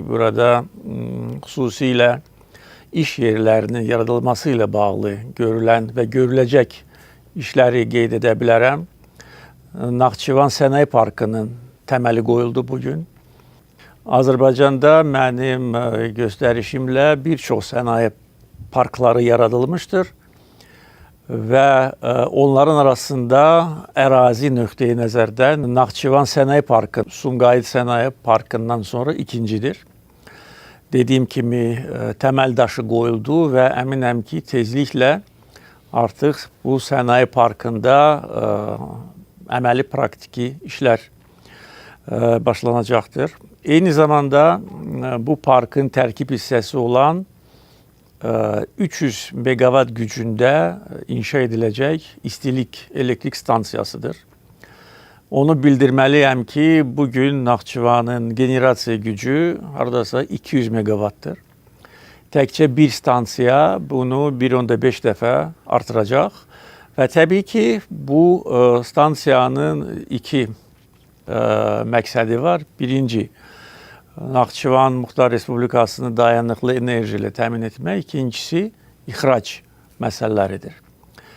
Burada xüsusilə iş yerlərinin yaradılması ilə bağlı görülən və görüləcək işləri qeyd edə bilərəm. Naxçıvan Sənaye Parkının təməli qoyuldu bugün. Azərbaycanda mənim göstərişimlə bir çox sənaye parkları yaradılmışdır və onların arasında ərazi nöqteyi nəzərdən Naxçıvan Sənaye Parkı Sumqayıt Sənaye Parkından sonra ikincidir. Dediyim kimi təməl daşı qoyuldu və əminəm ki, tezliklə artıq bu sənaye parkında əməli praktiki işlər başlanacaqdır. Eyni zamanda bu parkın tərkib hissəsi olan 300 megawatt gücündə inşa ediləcək istilik elektrik stansiyasıdır. Onu bildirməliyəm ki, bugün Naxçıvanın generasiya gücü haradasa 200 megawattdır. Təkcə bir stansiya bunu 1.5 dəfə artıracaq və təbii ki, bu stansiyanın iki məqsədi var. Birinci, Naxçıvan Muxtar Respublikasını dayanıqlı enerji ilə təmin etmək, ikincisi ixrac məsələləridir.